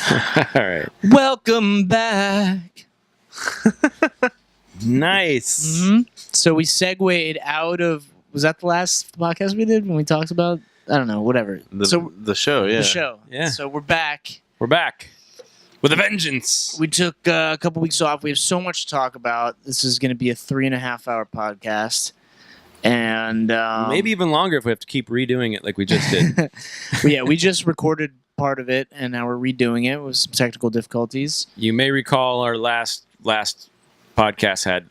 All right. Welcome back. Nice. Mm-hmm. So we segued out of. Was that the last podcast we did when we talked about? I don't know. Whatever. The show, yeah. The show. Yeah. So we're back. We're back with a vengeance. We took a couple weeks off. We have so much to talk about. This is going to be a 3.5-hour podcast, and Maybe even longer if we have to keep redoing it like we just did. But yeah, we just recorded part of it, and now we're redoing it with some technical difficulties. You may recall our last podcast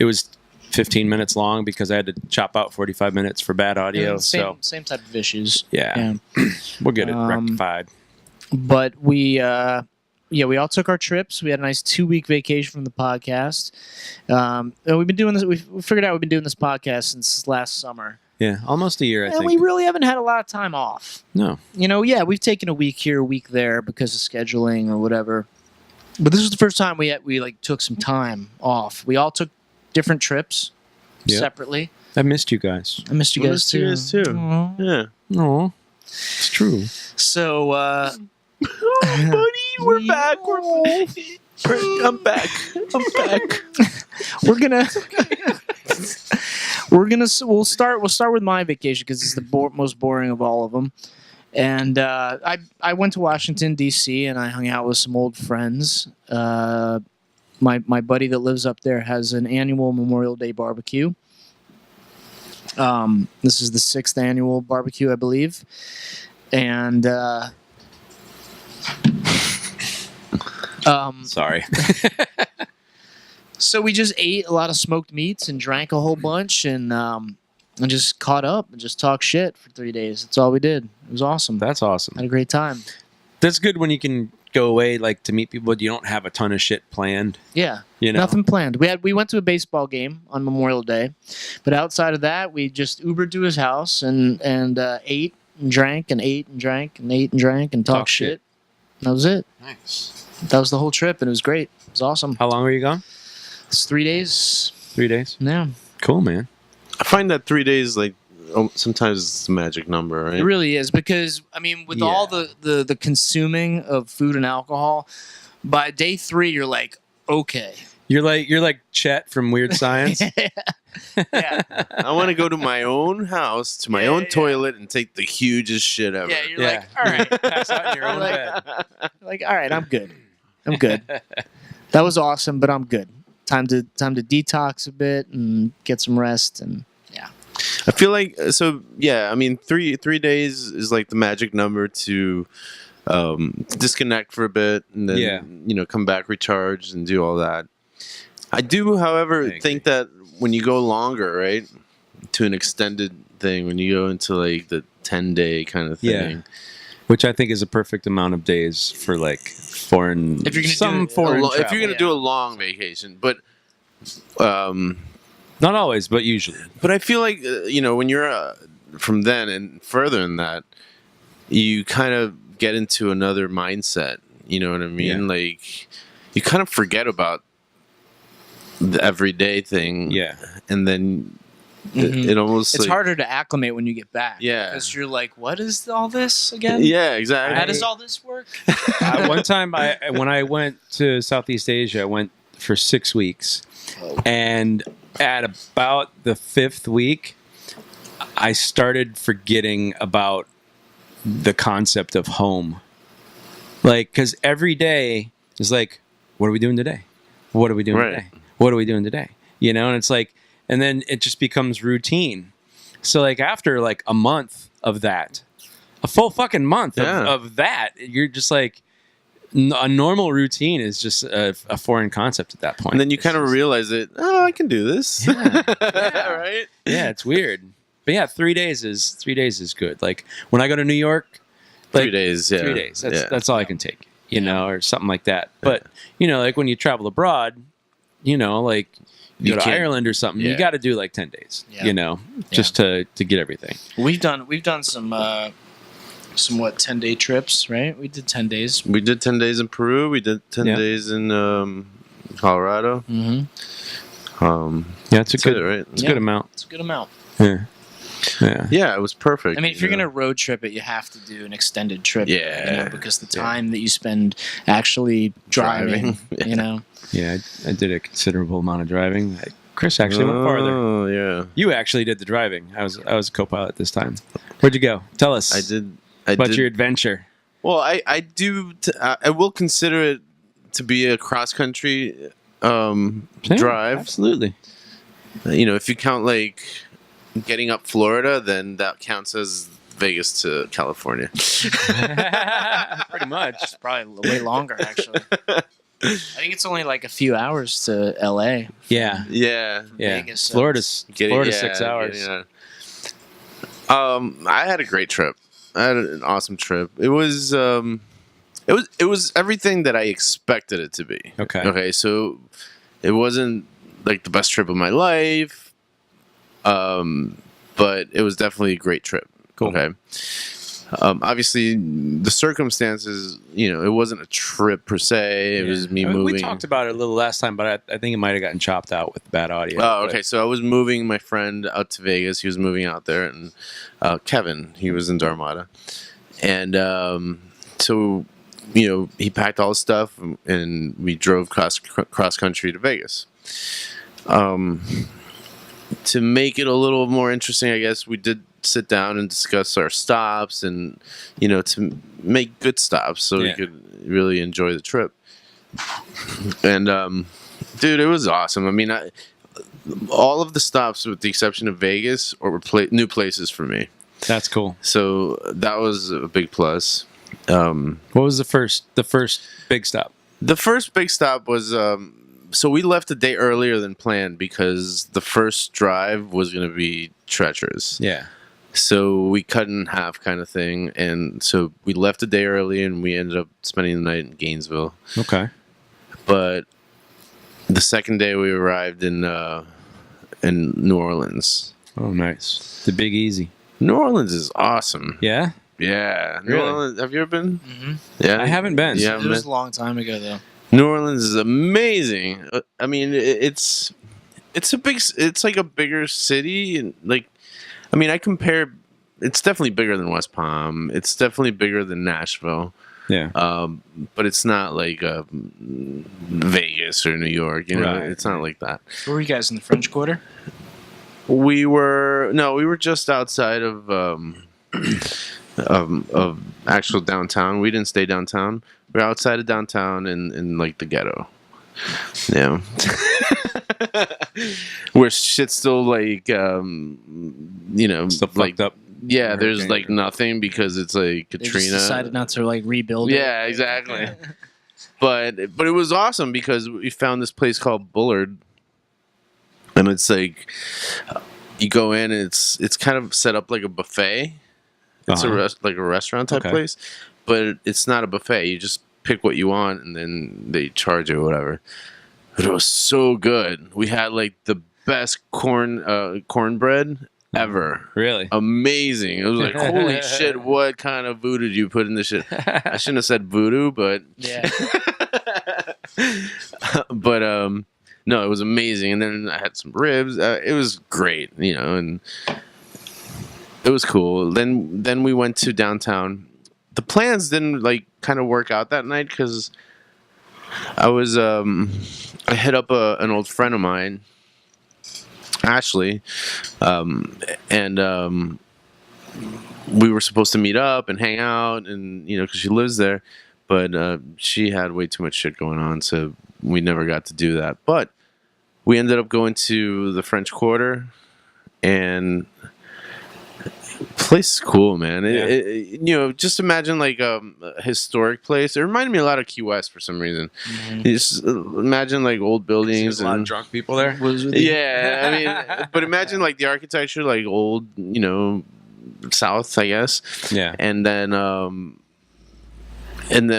it was 15 minutes long because I had to chop out 45 minutes for bad audio. Same type of issues. Yeah. We'll get it rectified. But we all took our trips. We had a nice 2-week vacation from the podcast. We've been doing this. We figured out we've been doing this podcast since last summer, Yeah, almost a year, I and think. we really haven't had a lot of time off. No. We've taken a week here, a week there because of scheduling or whatever. But this was the first time we took some time off. We all took different trips separately. I missed you guys. I missed you guys too. Yeah. No. It's true. So, buddy, we're back. I'm back. We'll start with my vacation because it's the most boring of all of them. And I went to Washington D.C. and I hung out with some old friends. My buddy that lives up there has an annual Memorial Day barbecue. This is the 6th annual barbecue, I believe, and Sorry. so we just ate a lot of smoked meats and drank a whole bunch and just caught up and just talked shit for 3 days. That's all we did. It was awesome. That's awesome. Had a great time. That's good when you can go away to meet people, but you don't have a ton of shit planned. Yeah. You know? Nothing planned. We went to a baseball game on Memorial Day, but outside of that, we just Ubered to his house and ate and drank and ate and drank and ate and drank and talked shit. That was it. Nice. That was the whole trip, and it was great. It was awesome. How long were you gone? It's 3 days. 3 days. Yeah. Cool, man. I find that 3 days, sometimes it's a magic number, right? It really is because, with all the consuming of food and alcohol, by day 3, you're like, okay. You're like Chet from Weird Science. Yeah. I want to go to my own house, to my own toilet, and take the hugest shit ever. Yeah, you're like, all right. Pass out in your own bed. Like, all right, I'm good. That was awesome, but I'm good. Time to detox a bit and get some rest and yeah. I feel like 3 days is like the magic number to disconnect for a bit and then come back, recharge, and do all that. I do, however, think that when you go longer, right, to an extended thing, when you go into the 10-day kind of thing, which I think is a perfect amount of days for foreign. If you're gonna do a long vacation, but not always, but usually. But I feel like when you're from then and further than that, you kind of get into another mindset. You know what I mean? Yeah. You kind of forget about the everyday thing. Yeah, and then it almost it's harder to acclimate when you get back. Yeah, because you're like, what is all this again? Yeah, exactly. How does all this work? One time, when I went to Southeast Asia, I went for 6 weeks, and at about the 5th week, I started forgetting about the concept of home. Because every day is like, what are we doing today? What are we doing today? What are we doing today? And it's and then it just becomes routine. So after a month of that, a full fucking month of that, you're just a normal routine is just a foreign concept at that point. And then you kind of realize it. Oh, I can do this. Yeah. Right? Yeah, it's weird. But yeah, 3 days is good. When I go to New York, 3 days. Yeah, 3 days. That's all I can take. Or something like that. But when you travel abroad, you go to Ireland or something, you got to do 10 days. Just to get everything. We've done some 10-day trips, right? We did 10 days. We did 10 days in Peru. We did 10 days in Colorado. Mm-hmm. Yeah, it's a good right? It's a good amount. It's a good amount. Yeah. Yeah, it was perfect. I mean, if you're gonna road trip it, you have to do an extended trip. Yeah. Because the time that you spend actually driving, Driving. Yeah, I did a considerable amount of driving. Chris actually went farther. Oh yeah, You actually did the driving. I was a co-pilot this time. Where'd you go? Tell us. I did. about your adventure. Well, I do. I will consider it to be a cross country drive. Absolutely. If you count like getting up Florida, then that counts as Vegas to California. Pretty much. It's probably way longer, actually. I think it's only like a few hours to LA. Yeah. Yeah. Vegas, so Florida's 6 hours. I had a great trip. I had an awesome trip. It was everything that I expected it to be. Okay. Okay, so it wasn't like the best trip of my life, but it was definitely a great trip. Cool. Okay. Obviously, the circumstances, it wasn't a trip per se. It was me moving. We talked about it a little last time, but I think it might have gotten chopped out with bad audio. Oh, okay. So I was moving my friend out to Vegas. He was moving out there, and Kevin, he was in Dharmata, and so he packed all his stuff, and we drove cross country to Vegas. To make it a little more interesting, I guess we did sit down and discuss our stops, and to make good stops so we could really enjoy the trip. And dude, it was awesome. I mean, all of the stops, with the exception of Vegas, were new places for me. That's cool. So that was a big plus. What was the first big stop? The first big stop was so we left a day earlier than planned because the first drive was going to be treacherous. Yeah. So we cut in half, kind of thing, and so we left a day early, and we ended up spending the night in Gainesville. Okay. But the second day we arrived in New Orleans. Oh, nice. The Big Easy. New Orleans is awesome. Yeah. Yeah. New Really? Orleans, have you ever been? Mm-hmm. Yeah. I haven't been. Yeah. It was a long time ago, though. New Orleans is amazing. I mean, it's like a bigger city, and I compare. It's definitely bigger than West Palm. It's definitely bigger than Nashville. Yeah. But it's not like Vegas or New York. Right. It's not like that. Where were you guys in the French Quarter? We were just outside of actual downtown. We didn't stay downtown. We're outside of downtown in like the ghetto. Yeah. Where shit's still like Still like fucked up. yeah, there's Hurricane. like nothing because it's like They just Katrina. decided not to rebuild it. Yeah, exactly. But it was awesome because we found this place called Bullard, and it's like you go in and it's kind of set up like a buffet. It's like a restaurant type place, but it's not a buffet. You just pick what you want, and then they charge you or whatever. But it was so good. We had like the best cornbread ever. Really? Amazing. It was like, holy shit, what kind of voodoo did you put in this shit? I shouldn't have said voodoo, but Yeah. but no, it was amazing. And then I had some ribs. It was great, and it was cool. Then we went to downtown. The plans didn't kind of work out that night because I was I hit up an old friend of mine, Ashley, and we were supposed to meet up and hang out, and because she lives there, but she had way too much shit going on, so we never got to do that. But we ended up going to the French Quarter, and place is cool, man. Just imagine like a historic place. It reminded me a lot of Key West for some reason. Mm-hmm. You just imagine like old buildings. There's a lot of drunk people there. Yeah, I mean, but imagine like the architecture, like old, South, I guess. Yeah. And then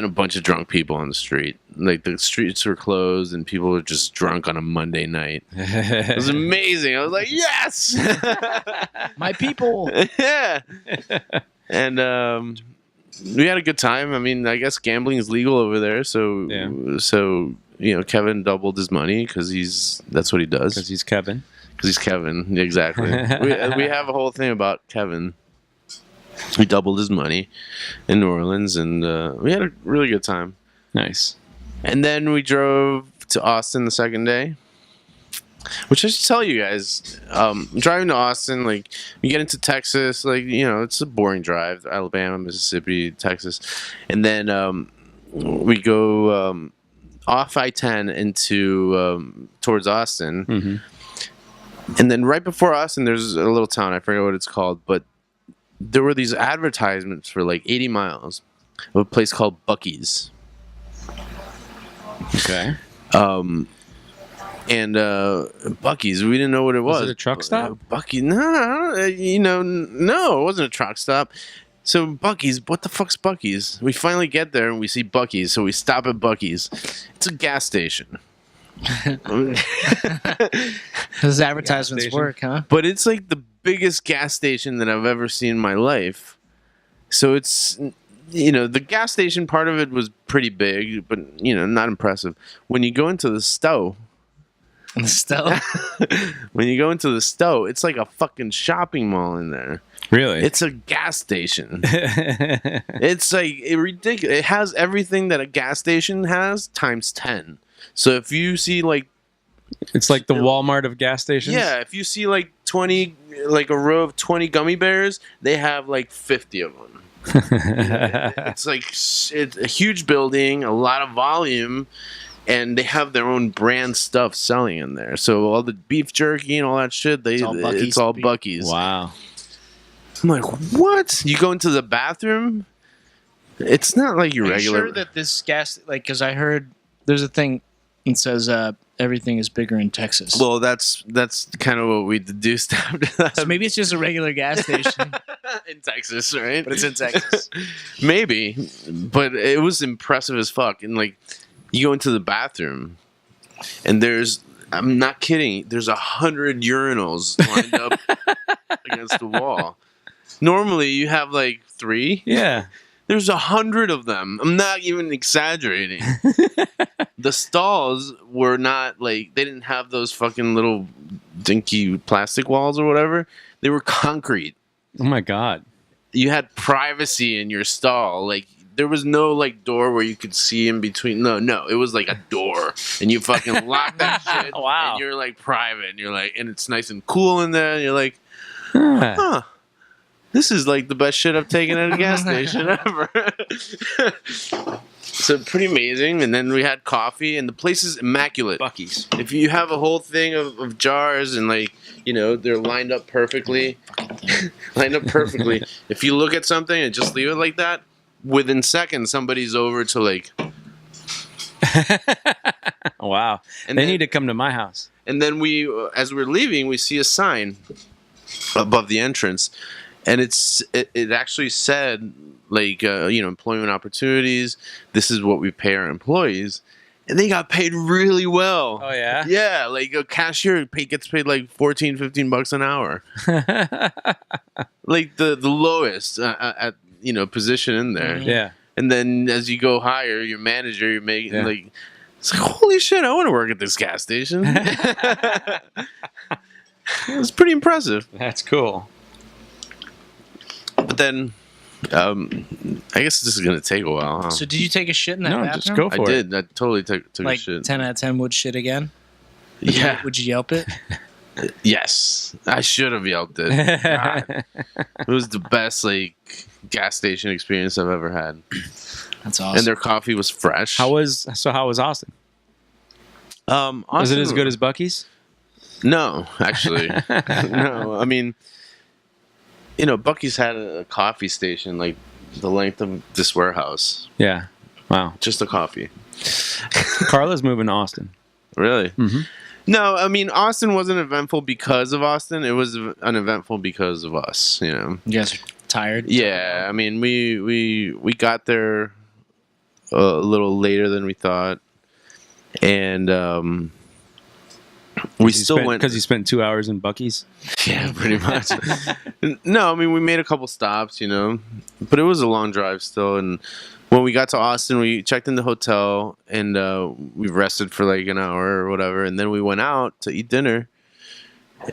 a bunch of drunk people on the street. Like the streets were closed and people were just drunk on a Monday night. It was amazing. I was like, yes, My people. yeah. And we had a good time. I mean, I guess gambling is legal over there, so Kevin doubled his money because that's what he does. Because he's Kevin. Because he's Kevin. Exactly. we have a whole thing about Kevin. We doubled his money in New Orleans, and we had a really good time. Nice. And then we drove to Austin the second day. Which I should tell you guys, driving to Austin, like, you get into Texas, like, you know, it's a boring drive. Alabama, Mississippi, Texas. And then we go off I-10 into towards Austin. Mm-hmm. And then right before Austin, there's a little town. I forget what it's called. But there were these advertisements for, like, 80 miles of a place called Buc-ee's. Okay. And Buc-ee's, we didn't know what it was. Was it a truck stop? Buc-ee's, no, no, it wasn't a truck stop. So Buc-ee's, what the fuck's Buc-ee's? We finally get there and we see Buc-ee's, so we stop at Buc-ee's. It's a gas station. Those advertisements station. work, huh? But it's like the biggest gas station that I've ever seen in my life. So it's, you know, the gas station part of it was pretty big, but, you know, not impressive. When you go into the Stowe, Still, when you go into the Stowe, it's like a fucking shopping mall in there. Really? It's a gas station. It's like ridiculous. It has everything that a gas station has times 10. So if you see like, It's like the Walmart of gas stations. yeah, if you see like 20, like a row of 20 gummy bears, they have like 50 of them. It's like it's a huge building, a lot of volume, and they have their own brand stuff selling in there. So all the beef jerky and all that shit, it's all Buc-ee's. Wow. I'm like, what? You go into the bathroom? It's not like your are you regular. sure that this gas, like, because I heard there's a thing that says everything is bigger in Texas. Well, that's kind of what we deduced after that. So maybe it's just a regular gas station, In Texas, right? but it's in Texas. Maybe, but it was impressive as fuck. And like, you go into the bathroom, and I'm not kidding, there's 100 urinals lined up against the wall. Normally, you have like 3. Yeah. There's 100 of them. I'm not even exaggerating. The stalls were not like, they didn't have those fucking little dinky plastic walls or whatever. They were concrete. Oh my God. You had privacy in your stall. Like, there was no like door where you could see in between. No, it was like a door, and you fucking lock that shit. Wow. And you're like private, and you're like, and it's nice and cool in there. And you're like, Huh. huh. This is like the best shit I've taken at a gas station ever. So pretty amazing. And then we had coffee, and the place is immaculate. Buc-ee's. If you have a whole thing of jars and like, you know, they're lined up perfectly. If you look at something and just leave it like that, within seconds somebody's over to like. Wow. And They then- need to come to my house. And then we, as we're leaving, we see a sign above the entrance, and it actually said like you know, employment opportunities. This is what we pay our employees, and they got paid really well. Oh yeah. Yeah, like a cashier gets paid like $14-15 an hour, like the lowest at you know, position in there. Yeah. And then as you go higher, your manager, you're making Yeah. like, it's like, holy shit, I want to work at this gas station. It's pretty impressive. That's cool. But then, I guess this is gonna take a while. Huh? So did you take a shit in that No, bathroom? just go I for it. did. I totally took Like a shit. 10 out of 10 would shit again? Yeah. Would you Yelp it? Yes. I should have yelped it. God. It was the best like gas station experience I've ever had. That's awesome. And their coffee was fresh. How was Austin? Was it Austin- as good as Buc-ee's? No, actually. No. I mean, you know, Buc-ee's had a coffee station like the length of this warehouse. Yeah. Wow. Just a coffee. Carla's moving to Austin. Really? Mhm. No, I mean, Austin wasn't eventful because of Austin. It was uneventful because of us, you know. You guys are tired? Yeah, I mean, we got there a little later than we thought. And we still went because you spent 2 hours in Buc-ee's. Yeah, pretty much. No, I mean, we made a couple stops, you know, but it was a long drive still. And when we got to Austin, we checked in the hotel and we rested for like an hour or whatever. And then we went out to eat dinner.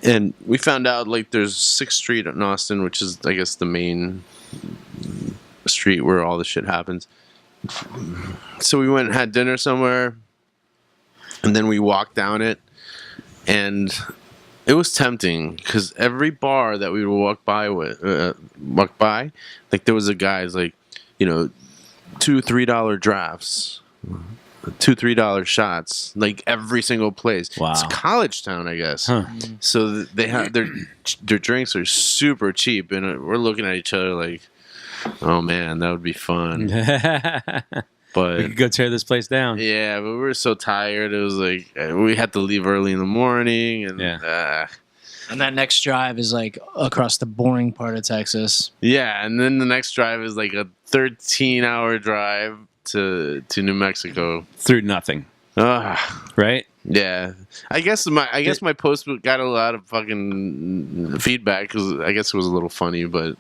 And we found out like there's 6th Street in Austin, which is I guess the main street where all the shit happens. So we went and had dinner somewhere, and then we walked down it, and it was tempting because every bar that we would walk by, like there was a guy's like, you know, $2-3 drafts, $2-3 shots, like every single place. Wow. It's a college town, I guess. Huh. So they have their drinks are super cheap, and we're looking at each other like, oh man, that would be fun. But we could go tear this place down. yeah, but we were so tired. It was like we had to leave early in the morning, and And that next drive is like across the boring part of Texas. yeah, and then the next drive is like a 13-hour drive to New Mexico. Through nothing, right? Yeah, I guess my post got a lot of fucking feedback because I guess it was a little funny, but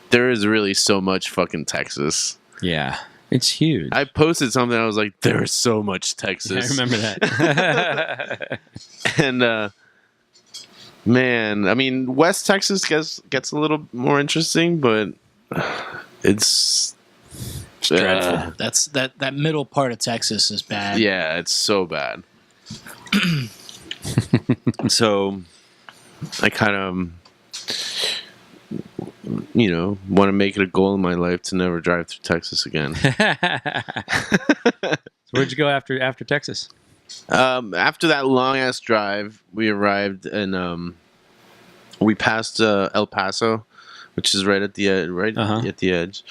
there is really so much fucking Texas. Yeah, it's huge. I posted something. I was like, "There is so much Texas." I remember that. And man, I mean, West Texas gets a little more interesting, but it's dreadful. That's that middle part of Texas is bad. yeah, it's so bad. So I kind of, want to make it a goal in my life to never drive through Texas again. So where'd you go after Texas? After that long ass drive, we arrived and we passed El Paso, which is right at the edge, at the edge,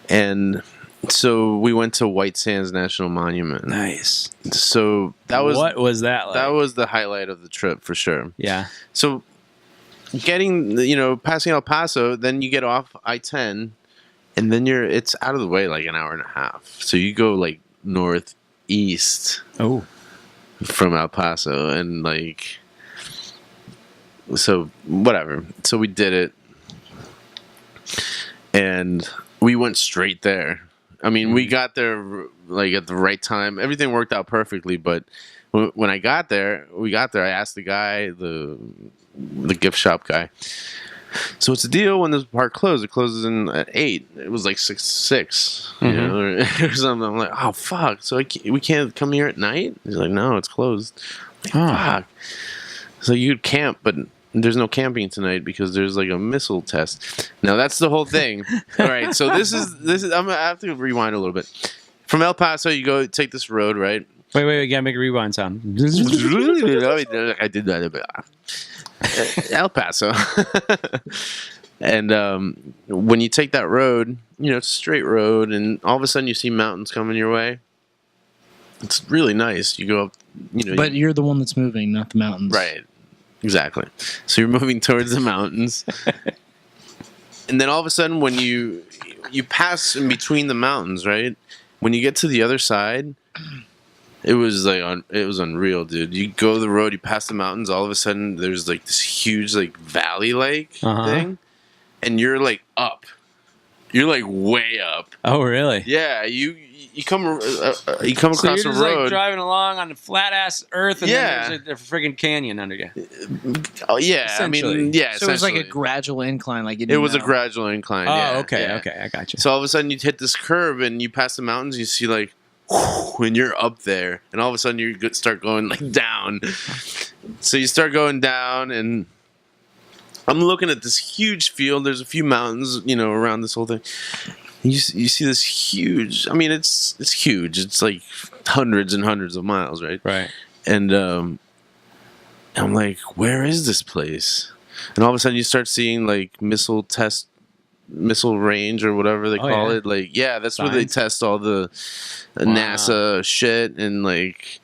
and so we went to White Sands National Monument. Nice. So what was that like? That was the highlight of the trip for sure. Yeah. So getting passing El Paso, then you get off I-10, and then it's out of the way like an hour and a half. So you go like northeast. Oh. From El Paso, and like, so whatever. So we did it, and we went straight there. I mean, we got there like at the right time. Everything worked out perfectly. But when we got there. I asked the guy, the gift shop guy. So what's the deal when the park closed? It closes at 8. It was like 6, or something. I'm like, oh fuck! So we can't come here at night? He's like, no, it's closed. Like, fuck. So you'd camp, but there's no camping tonight because there's like a missile test. Now that's the whole thing. All right, so this is. I'm gonna have to rewind a little bit. From El Paso, you go take this road, right? Wait, you gotta make a rewind sound. I did that. El Paso. And when you take that road, it's a straight road, and all of a sudden you see mountains coming your way. It's really nice. You go up, But you're the one that's moving, not the mountains. Right. Exactly. So you're moving towards the mountains. And then all of a sudden when you pass in between the mountains, right? When you get to the other side, it was like it was unreal, dude. You go the road, you pass the mountains, all of a sudden there's like this huge like valley like thing, and you're like up. You're like way up. Oh, really? Yeah, you come across so you're just the road, like driving along on the flat ass earth, and then there's a friggin' canyon under you. Oh yeah, I mean, yeah. So it was like a gradual incline, like it was a gradual incline. Oh, okay, I got you. So all of a sudden you hit this curve, and you pass the mountains. You see like. When you're up there, and all of a sudden you start going like down. So you start going down, and I'm looking at this huge field. There's a few mountains, around this whole thing. You see this huge. I mean, it's huge. It's like hundreds and hundreds of miles, right? Right. And I'm like, where is this place? And all of a sudden you start seeing like missile range or whatever they call it. Like, yeah, that's where they test all the NASA shit and like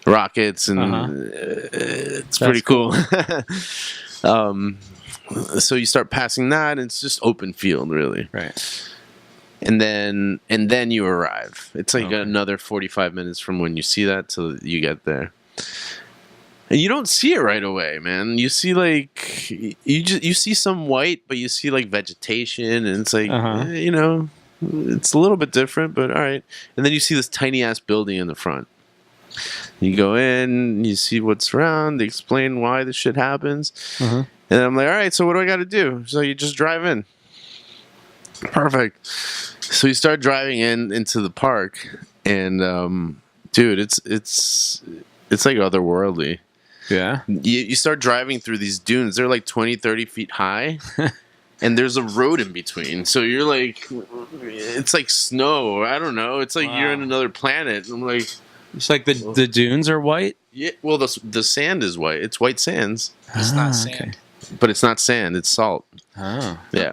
rockets, and it's pretty cool. So you start passing that, and it's just open field, really. Right. And then you arrive. It's like another 45 minutes from when you see that till you get there. And you don't see it right away, man. You see like you see some white, but you see like vegetation, and it's like it's a little bit different, but all right. And then you see this tiny ass building in the front. You go in, you see what's around, they explain why this shit happens. And I'm like, all right, so what do I got to do? So you just drive in. Perfect. So you start driving into the park, and dude, it's like otherworldly. Yeah. You start driving through these dunes. They're like 20, 30 feet high. And there's a road in between. So you're like, it's like snow. I don't know. It's like you're in another planet. And I'm like, it's like the dunes are white. yeah. Well, the sand is white. It's white sands, It's not sand. but it's not sand. It's salt. Oh. Yeah,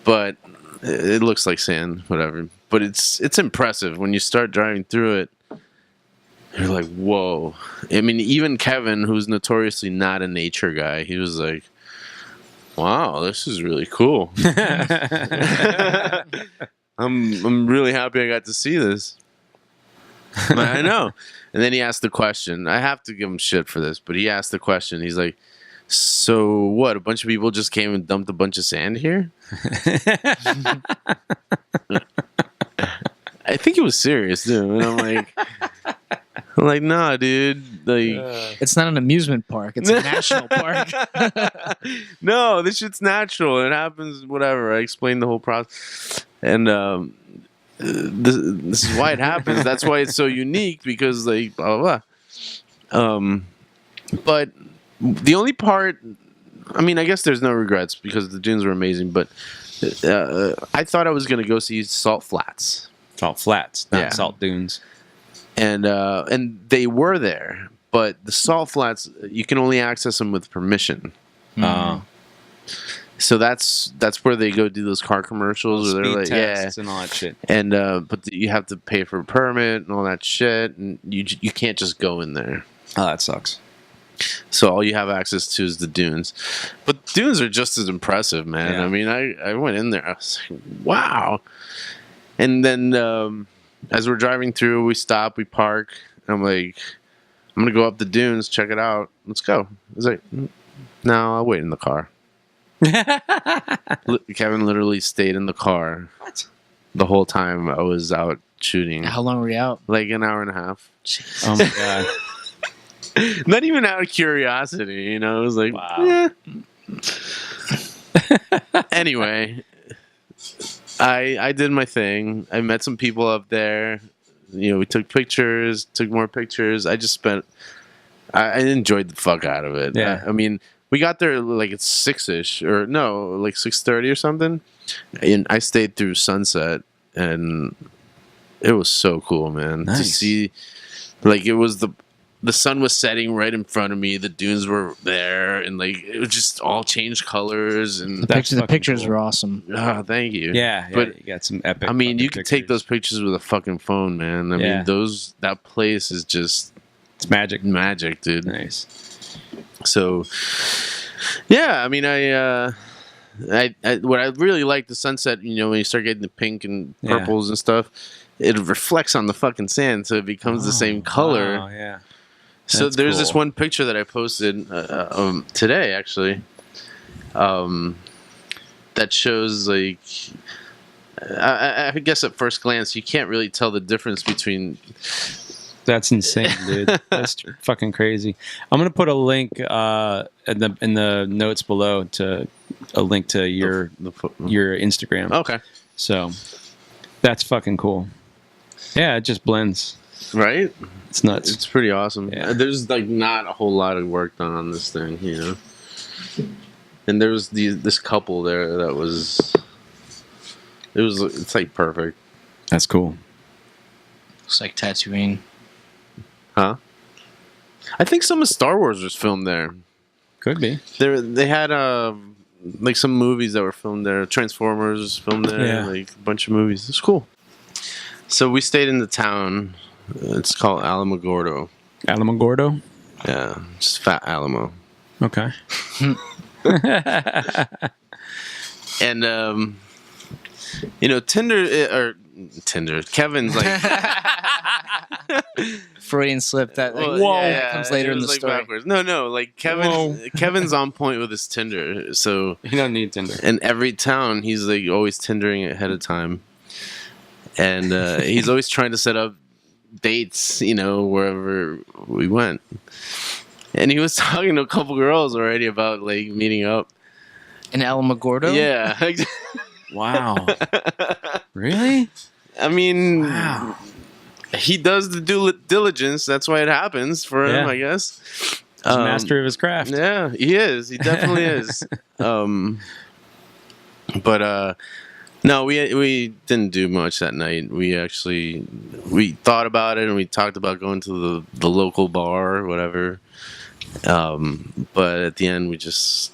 but it looks like sand. Whatever. But it's impressive when you start driving through it. You're like, whoa. I mean, even Kevin, who's notoriously not a nature guy, he was like, wow, this is really cool. I'm really happy I got to see this. I know. And then he asked the question. I have to give him shit for this, but he asked the question. He's like, so what? A bunch of people just came and dumped a bunch of sand here? I think he was serious, dude. And I'm like, nah, dude. Like, It's not an amusement park. It's a national park. no, this shit's natural. It happens, whatever. I explained the whole process. And this is why it happens. That's why it's so unique, because, like, blah, blah, blah. But the only part, I mean, I guess there's no regrets because the dunes were amazing, but I thought I was going to go see Salt Flats. Salt flats, not Yeah. salt dunes. And they were there, but the Salt Flats, you can only access them with permission. So that's where they go do those car commercials, where they're like, tests and all that shit. and but you have to pay for a permit and all that shit, and you can't just go in there. Oh, that sucks. So all you have access to is the dunes, but dunes are just as impressive, man. Yeah. I mean, I went in there, I was like, wow. And then as we're driving through, we stop, we park, and I'm like, I'm gonna go up the dunes, check it out. Let's go. He's like, no, I'll wait in the car. Kevin literally stayed in the car the whole time I was out shooting. How long were you out? Like an hour and a half. Oh my god. Not even out of curiosity, you know. It was like, Wow. Anyway, I did my thing. I met some people up there. You know, we took pictures, took more pictures. I enjoyed the fuck out of it. Yeah. I mean, we got there like at 6-ish, or no, like 6:30 or something. And I stayed through sunset, and it was so cool, man. To Nice. see, like, it was the sun was setting right in front of me. The dunes were there, and like it was just all changed colors. And That's The fucking pictures cool. were awesome. thank you. Yeah, But, you got some epic. I mean, you fucking can take pictures. those pictures with a fucking phone, man. I Yeah. mean, that place is just It's magic. magic, dude. Nice. So, yeah, I mean, I what I really like the sunset. You know, when you start getting the pink and Yeah. purples and stuff, it reflects on the fucking sand, so it becomes the same color. Oh yeah. So That's there's this cool. one picture that I posted today, actually, that shows like. I guess at first glance you can't really tell the difference between. That's insane, dude. That's fucking crazy. I'm gonna put a link in the notes below to a link to your Instagram. Okay. So that's fucking cool. Yeah, it just blends. Right? It's nuts. It's pretty awesome. Yeah. There's like not a whole lot of work done on this thing, you know. And there was this couple there that was. It's like perfect, That's cool. Looks like Tatooine. huh? I think some of Star Wars was filmed there. Could be. They had like some movies that were filmed there. Transformers was filmed there. Yeah. Like a bunch of movies. It's cool. So we stayed in the town. It's called Alamogordo. Alamogordo. Yeah, just Fat Alamo. Okay. And you know, Tinder. Kevin's like Freudian slip that well, comes later it in the was, like, story. backwards. No, like Whoa. Kevin's on point with his Tinder. So You don't need Tinder. in every town, he's like always Tindering ahead of time, and he's always trying to set up dates, wherever we went. And he was talking to a couple girls already about like meeting up. In Alamogordo? Yeah. Wow. Really? I mean, Wow. he does the due diligence. That's why it happens for him, Yeah. I guess. He's a master of his craft. Yeah, he is. He definitely is. But no, we didn't do much that night. We thought about it and we talked about going to the local bar or whatever. But at the end, we just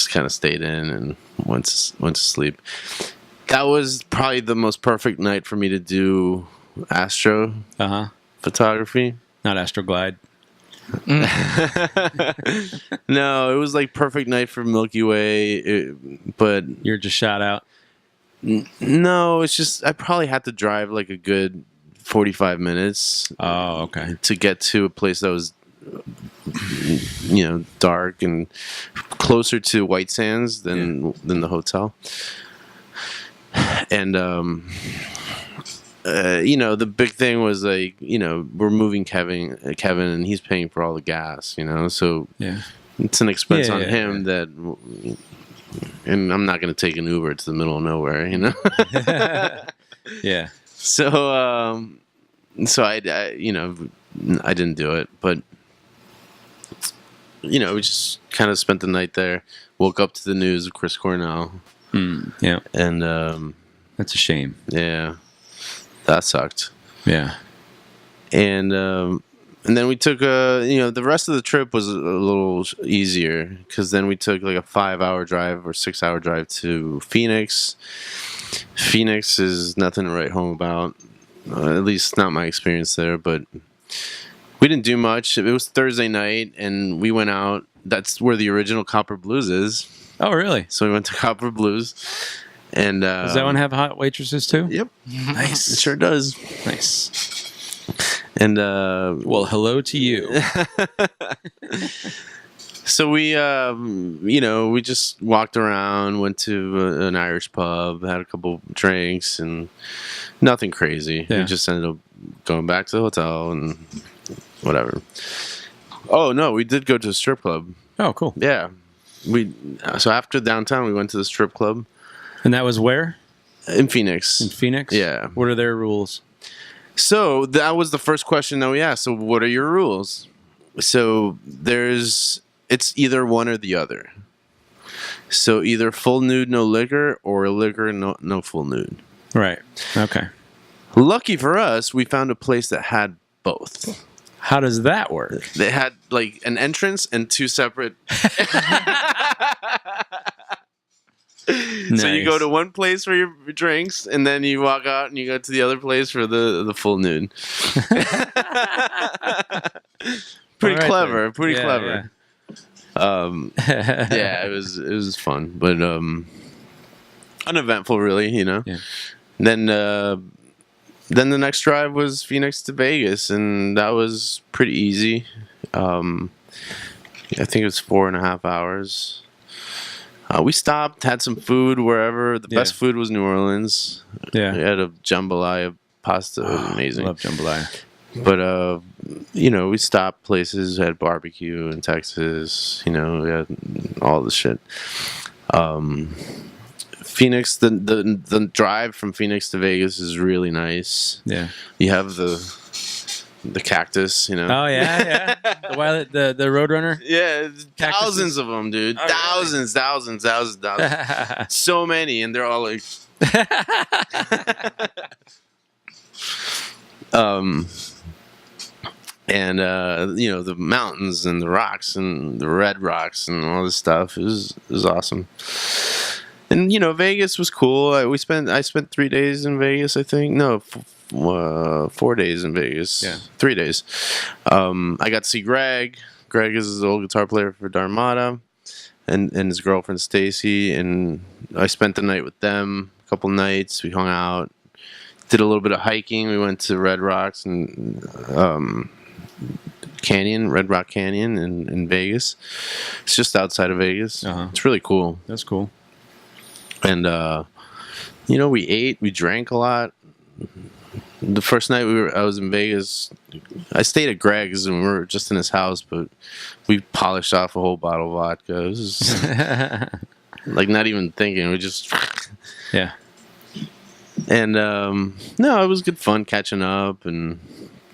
kind of stayed in and went to sleep. That was probably the most perfect night for me to do astro photography. Not Astroglide. No, it was like perfect night for Milky Way, but You're just shot out. no, it's just I probably had to drive like a good 45 minutes Oh, okay. to get to a place that was dark and closer to White Sands than the hotel. And the big thing was like, we're moving Kevin, and he's paying for all the gas, so Yeah. it's an expense Yeah, on yeah, him that, and I'm not going to take an Uber to the middle of nowhere, Yeah. So, I didn't do it, but we just kind of spent the night there. Woke up to the news of Chris Cornell, Yeah. and That's a shame. yeah, that sucked. Yeah. And then we took the rest of the trip was a little easier because then we took like a 5-hour drive or 6-hour drive to Phoenix. Phoenix is nothing to write home about, at least not my experience there. But we didn't do much. It was Thursday night, and we went out. That's where the original Copper Blues is. Oh, really? So we went to Copper Blues, and Does that one have hot waitresses too? Yep, Nice. it sure does. Nice. And Well, hello to you. so we we just walked around, went to an Irish pub, had a couple drinks, and nothing crazy. Yeah. We just ended up going back to the hotel and whatever. Oh no, we did go to a strip club. Oh, cool. Yeah, so after downtown, we went to the strip club And that was where? in Phoenix. In Phoenix? Yeah. What are their rules? So that was the first question that we asked. So what are your rules? So it's either one or the other. So either full nude, no liquor, or liquor, no full nude. Right. Okay. Lucky for us, we found a place that had both. How does that work? They had like an entrance and two separate. So you go to one place for your drinks, and then you walk out and you go to the other place for the full nude. Pretty All right, clever. then. Pretty Yeah, clever. Yeah, it was fun, but uneventful, really. Yeah. Then the next drive was Phoenix to Vegas, and that was pretty easy. I think it was 4.5 hours. We stopped, had some food wherever. The best food was New Orleans. Yeah. We had a jambalaya pasta. It was amazing. Love jambalaya. But we stopped places, had barbecue in Texas, we had all the shit. Phoenix, the drive from Phoenix to Vegas is really nice. Yeah. You have the cactus, Oh yeah. The Violet, the Roadrunner. Yeah, Cactuses. thousands of them, dude. Oh, really? Thousands. So many, and they're all like and the mountains and the rocks and the red rocks and all this stuff is awesome. And Vegas was cool. I spent 3 days in Vegas. I think 4 days in Vegas. Yeah. 3 days. I got to see Greg. Greg is the old guitar player for Dharmata, and his girlfriend Stacy. And I spent the night with them. A couple nights. We hung out. Did a little bit of hiking. We went to Red Rocks and Red Rock Canyon in Vegas. It's just outside of Vegas. Uh-huh. It's really cool. That's cool. And we ate, we drank a lot. The first night I was in Vegas. I stayed at Greg's and we were just in his house, but we polished off a whole bottle of vodka. It was just, like not even thinking. We just Yeah. and no, it was good fun catching up and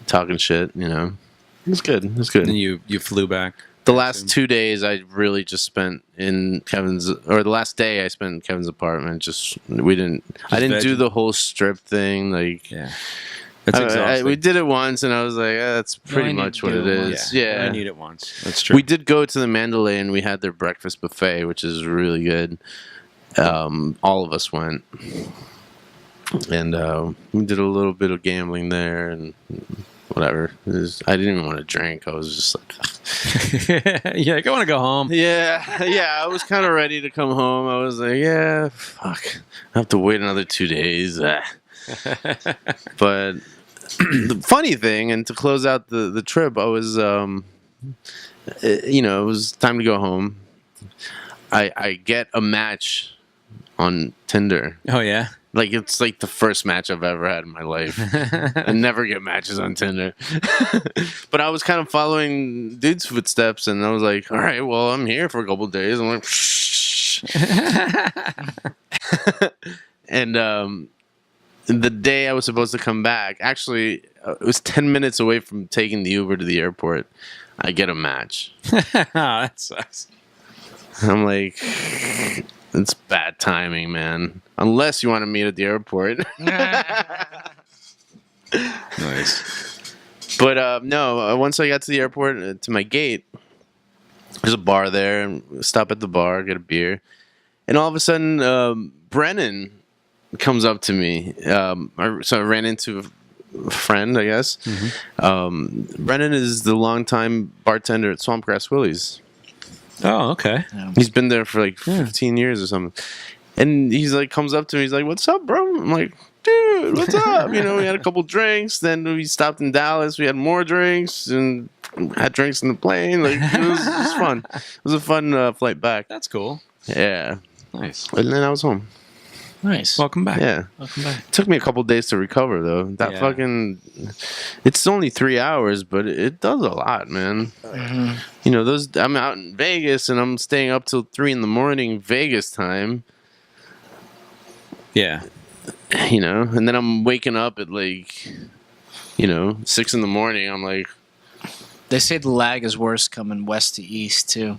talking shit. You know, it was good. It was good. And you flew back. The last 2 days I really just spent in Kevin's, or the last day I spent in Kevin's apartment. I didn't do vegging. the whole strip thing. Like, Yeah. That's exhausting. we did it once, and I was like, that's pretty only need much to what do it it is. once. Yeah. I need it once. That's true. We did go to the Mandalay, and we had their breakfast buffet, which is really good. All of us went, and we did a little bit of gambling there, and whatever. I didn't even want to drink. I was just like, yeah, I want to go home. yeah. I was kind of ready to come home. I was like, yeah, fuck. I have to wait another 2 days. But the funny thing, and to close out the trip, I was, it was time to go home. I get a match on Tinder. Oh yeah. Like, it's like the first match I've ever had in my life. I never get matches on Tinder. But I was kind of following dude's footsteps, and I was like, all right, well, I'm here for a couple of days. I'm like, shh. And the day I was supposed to come back, actually, it was 10 minutes away from taking the Uber to the airport. I get a match. That sucks. I'm like, it's bad timing, man. Unless you want to meet at the airport. Nice. But no, once I got to the airport, to my gate, there's a bar there. And stop at the bar, get a beer. And all of a sudden, Brennan comes up to me. So I ran into a friend, I guess. Brennan is the longtime bartender at Swampgrass Willie's. Oh, okay. He's been there for like 15 years or something. And he's like, comes up to me. He's like, "What's up, bro?" I'm like, "Dude, what's up?" We had a couple drinks. Then we stopped in Dallas. We had more drinks and had drinks in the plane. Like, it was fun. It was a fun flight back. That's cool. Yeah. Nice. And then I was home. Nice. Welcome back. Yeah. Welcome back. It took me a couple days to recover, though. That Yeah. fucking... It's only 3 hours, but it does a lot, man. I'm out in Vegas, and I'm staying up till 3 in the morning Vegas time. Yeah. And then I'm waking up at 6 in the morning. I'm like, They say the lag is worse coming west to east too.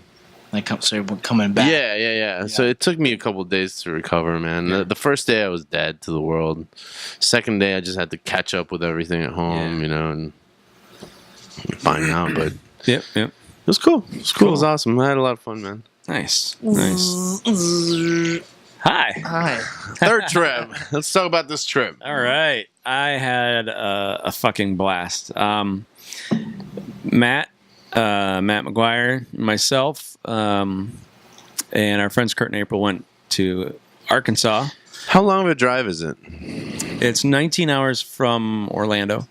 Coming back. yeah. So it took me a couple days to recover, man. Yeah. The first day I was dead to the world. Second day I just had to catch up with everything at home, and find out. But Yep. it was cool. It was awesome. I had a lot of fun, man. Nice. Hi. Hi. Third trip. Let's talk about this trip. All right. I had a fucking blast. Matt McGuire, myself, and our friends Kurt and April went to Arkansas. How long of a drive is it? It's 19 hours from Orlando.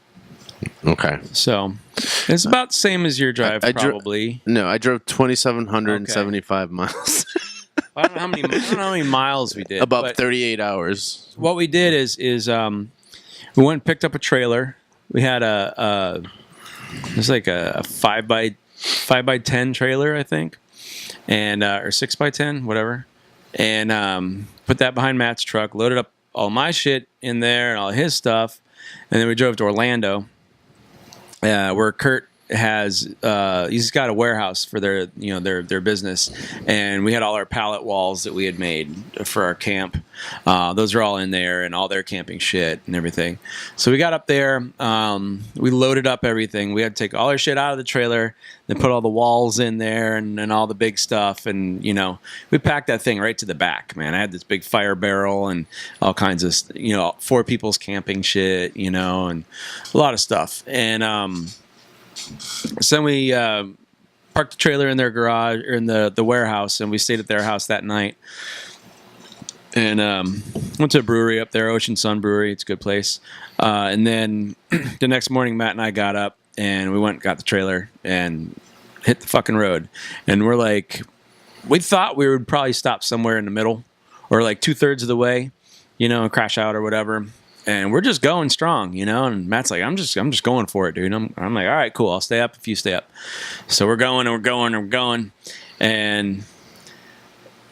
Okay. So it's about the same as your drive, I probably. No, I drove 2,775 miles. I don't know how many miles we did. About but 38 hours. what we did is we went and picked up a trailer. We had it was like a 5x10 trailer, I think, and or 6x10, whatever, and put that behind Matt's truck. Loaded up all my shit in there and all his stuff, and then we drove to Orlando, where Kurt has he's got a warehouse for their business, and we had all our pallet walls that we had made for our camp. Those are all in there, and all their camping shit and everything. So we got up there, we loaded up everything. We had to take all our shit out of the trailer, then put all the walls in there and all the big stuff, and we packed that thing right to the back, man. I had this big fire barrel and all kinds of 4 people's camping shit, and a lot of stuff. And so then we parked the trailer in their garage or in the warehouse, and we stayed at their house that night. And went to a brewery up there, Ocean Sun Brewery. It's a good place. And then the next morning, Matt and I got up and we went and got the trailer and hit the fucking road. And we're like, we thought we would probably stop somewhere in the middle or like 2/3 of the way, and crash out or whatever. and we're just going strong, and Matt's like, I'm just going for it, dude. I'm like, all right, cool, I'll stay up if you stay up. So we're going and we're going and we're going, and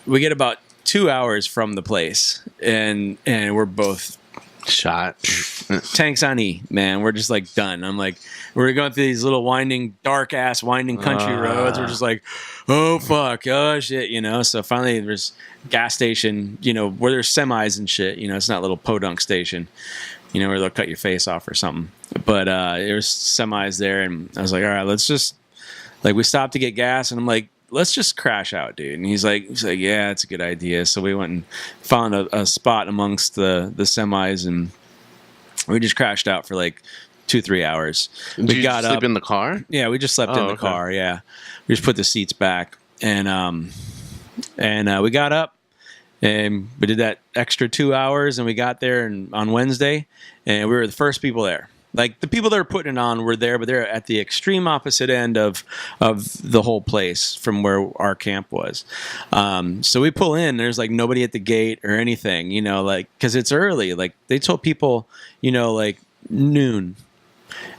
we get about 2 hours from the place, and we're both shot. Tanks on E, man. We're just like done. I'm like, we're going through these little dark ass winding country roads. We're just like, oh fuck, oh shit, So finally there's gas station, where there's semis and shit, it's not a little podunk station, where they'll cut your face off or something. But there's semis there, and I was like, all right, let's just, like, we stopped to get gas, and I'm like, let's just crash out, dude. And he's like, yeah, it's a good idea. So we went and found a spot amongst the semis, and we just crashed out for like 2-3 hours. Did we you got sleep up in the car? Yeah, we just slept in the car. Yeah, we just put the seats back, and we got up, and we did that extra 2 hours, and we got there on Wednesday, and we were the first people there. Like, the people that are putting it on were there, but they're at the extreme opposite end of the whole place from where our camp was. So we pull in, there's like nobody at the gate or anything, like, because it's early. Like, they told people, like noon,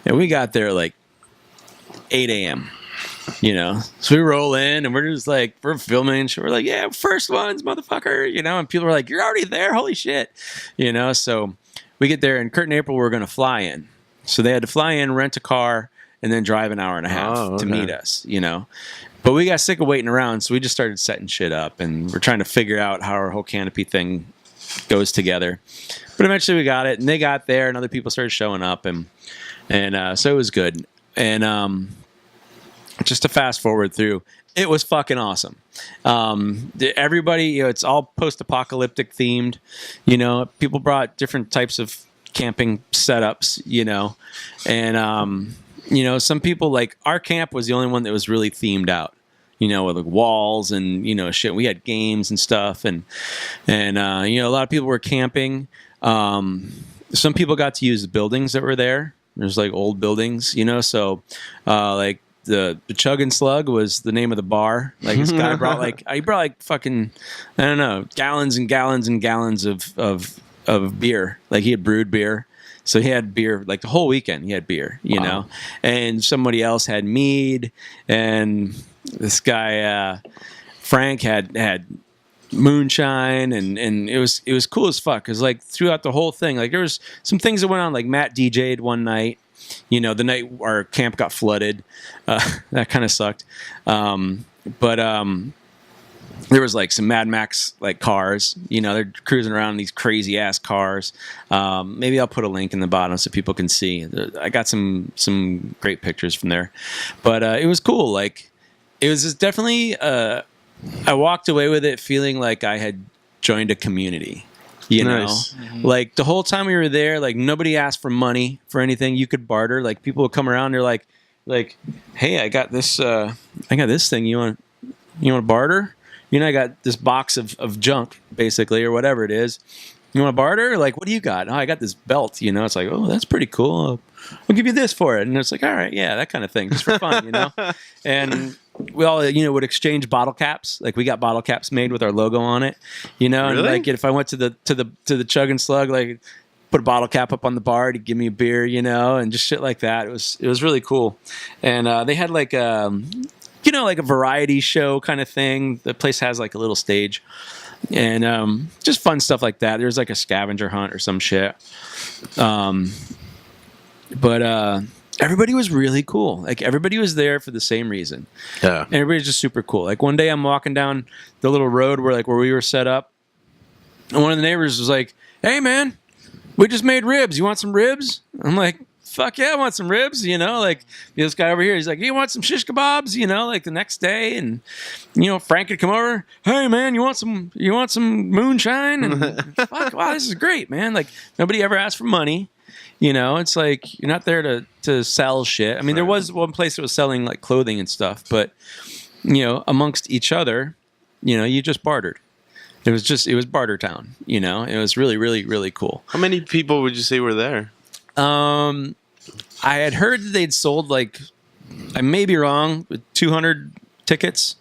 and we got there like 8 a.m. So we roll in, and we're just like, we're filming, so we're like, yeah, first ones, motherfucker, and people are like, you're already there, holy shit, So we get there, and Kurt and April were going to fly in. So they had to fly in, rent a car, and then drive an hour and a half to meet us, But we got sick of waiting around, so we just started setting shit up, and we're trying to figure out how our whole canopy thing goes together. But eventually we got it, and they got there, and other people started showing up, and so it was good. And just to fast forward through, it was fucking awesome. Everybody, it's all post-apocalyptic themed. People brought different types of camping setups, and some people, like, our camp was the only one that was really themed out, with like walls and shit. We had games and stuff, and a lot of people were camping. Some people got to use the buildings that were there. There's like old buildings, so like the Chug and Slug was the name of the bar. Like, this guy brought like fucking, I don't know, gallons and gallons and gallons of beer. Like, he had brewed beer, so he had beer like the whole weekend. He had beer, know. And somebody else had mead, and this guy Frank had moonshine, and it was cool as fuck, because like throughout the whole thing, like, there was some things that went on. Like, Matt DJ'd one night, the night our camp got flooded. That kind of sucked. But there was like some Mad Max like cars, they're cruising around in these crazy ass cars. Maybe I'll put a link in the bottom so people can see. I got some great pictures from there, but it was cool. Like, it was just definitely, I walked away with it feeling like I had joined a community. Nice. Like, the whole time we were there, like, nobody asked for money for anything. You could barter. Like, people would come around, they're like, hey, I got this thing. You want to barter? I got this box of junk, basically, or whatever it is. You want to barter? Like, what do you got? Oh, I got this belt. It's like, oh, that's pretty cool. I'll give you this for it. And it's like, all right, yeah, that kind of thing, just for fun, And we all, would exchange bottle caps. Like, we got bottle caps made with our logo on it, And Really? like, if I went to the Chug and Slug, like, put a bottle cap up on the bar to give me a beer, and just shit like that. It was really cool. And they had like like a variety show kind of thing. The place has like a little stage, and just fun stuff like that. There's like a scavenger hunt or some shit. But everybody was really cool. Like, everybody was there for the same reason. Yeah. And everybody's just super cool. Like, one day I'm walking down the little road where we were set up, and one of the neighbors was like, hey man, we just made ribs. You want some ribs? I'm like, fuck yeah, I want some ribs, like, this guy over here, he's like, you want some shish kebabs, like, the next day. And Frank would come over, hey man, you want some moonshine? And fuck, wow, this is great, man. Like, nobody ever asked for money. It's like, you're not there to sell shit. I mean, there was one place that was selling like clothing and stuff, but amongst each other, you just bartered. It was barter town. It was really, really, really cool. How many people would you say were there? I had heard that they'd sold, like, I may be wrong, 200 tickets.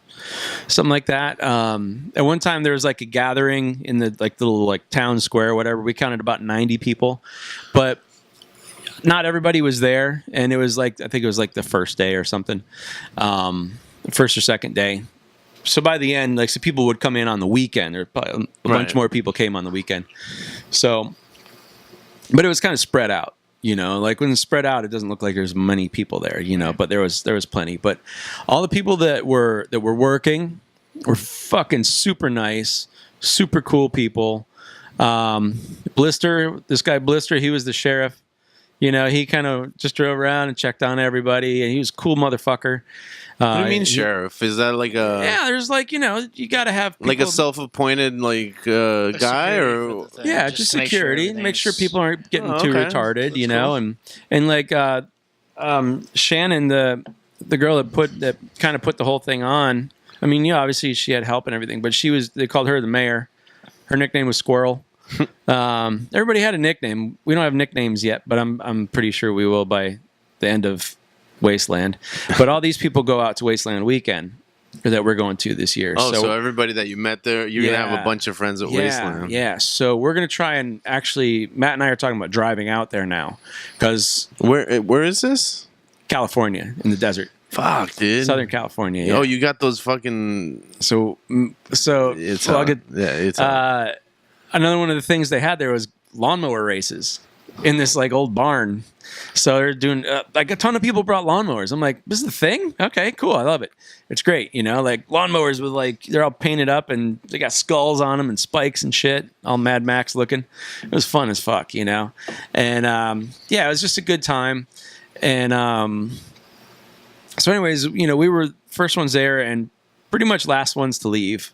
something like that. At one time there was like a gathering in the like little like town square or whatever. We counted about 90 people, but not everybody was there. And it was like, I think it was like the first day or something, first or second day. So by the end, like, so people would come in on the weekend, or a bunch more people came on the weekend. So, but it was kind of spread out, you know, like when it's spread out, it doesn't look like there's many people there, you know, but there was plenty. But all the people that were working were fucking super nice, super cool people. Blister, this guy Blister, he was the sheriff. You know, he kind of just drove around and checked on everybody, and he was a cool motherfucker. What do you mean, sheriff? Is that like a... Yeah, there's like, you know, you got to have people... Like a self-appointed like guy, or... Yeah, just security. Make sure people aren't getting too retarded, that's you know, cool. and like Shannon, the girl that kind of put the whole thing on. I mean, yeah, obviously she had help and everything, but they called her the mayor. Her nickname was Squirrel. Everybody had a nickname. We don't have nicknames yet, but I'm pretty sure we will by the end of Wasteland. But all these people go out to Wasteland weekend that we're going to this year. Oh, so everybody that you met there, you're gonna have a bunch of friends at Wasteland. Yeah. So we're gonna try and actually, Matt and I are talking about driving out there now, because where is this? California, in the desert. Fuck, dude. Southern California. Yeah. Oh, you got those fucking... So it's another one of the things they had there was lawnmower races in this like old barn. So they're doing like a ton of people brought lawnmowers. I'm like, this is the thing? Okay, cool. I love it. It's great. You know, like lawnmowers with like, they're all painted up and they got skulls on them and spikes and shit, all Mad Max looking. It was fun as fuck, you know? And yeah, it was just a good time. And so anyways, you know, we were first ones there and pretty much last ones to leave,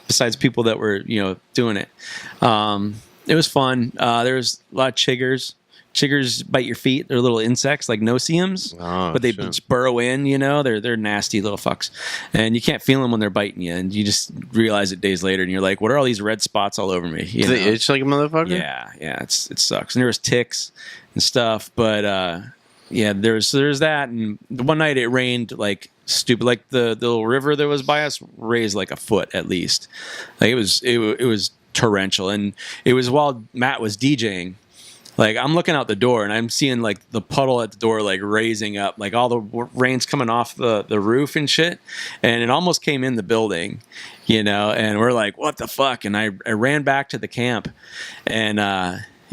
besides people that were, you know, doing it. It was fun. There was a lot of chiggers. Chiggers bite your feet. They're little insects like no-see-ums, but they just burrow in, you know. They're nasty little fucks. And you can't feel them when they're biting you. And you just realize it days later and you're like, what are all these red spots all over me? Do they itch like a motherfucker? Yeah, it sucks. And there was ticks and stuff, but yeah, there's that. And one night it rained like stupid. Like the little river that was by us raised like a foot at least. Like it was torrential, and it was while Matt was DJing. Like I'm looking out the door and I'm seeing like the puddle at the door like raising up, like all the rain's coming off the roof and shit, and it almost came in the building, you know. And we're like, what the fuck? And I ran back to the camp, and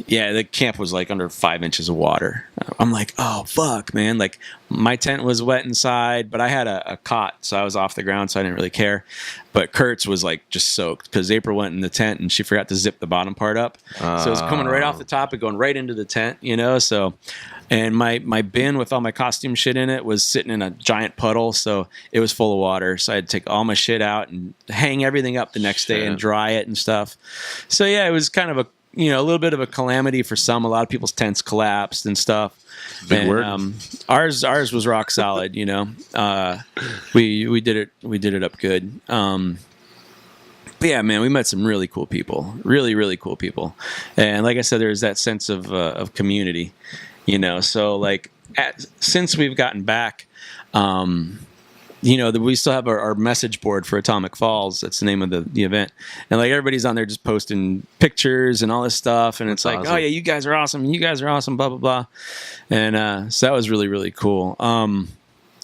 yeah, the camp was like under 5 inches of water. I'm like, oh fuck, man. Like my tent was wet inside, but I had a cot, so I was off the ground, so I didn't really care. But Kurt's was like just soaked because April went in the tent and she forgot to zip the bottom part up. So it was coming right off the top and going right into the tent, you know? So, and my bin with all my costume shit in it was sitting in a giant puddle, so it was full of water. So I had to take all my shit out and hang everything up the next day and dry it and stuff. So yeah, it was kind of a, you know, a little bit of a calamity for some. A lot of people's tents collapsed and stuff. Big word. Ours was rock solid. You know, we did it up good. But yeah, man, we met some really cool people. Really, really cool people. And like I said, there's that sense of community. You know, so like since we've gotten back. You know, we still have our message board for Atomic Falls. That's the name of the event. And like everybody's on there just posting pictures and all this stuff. And it's like, awesome. Oh yeah, you guys are awesome. You guys are awesome, blah, blah, blah. And so that was really, really cool.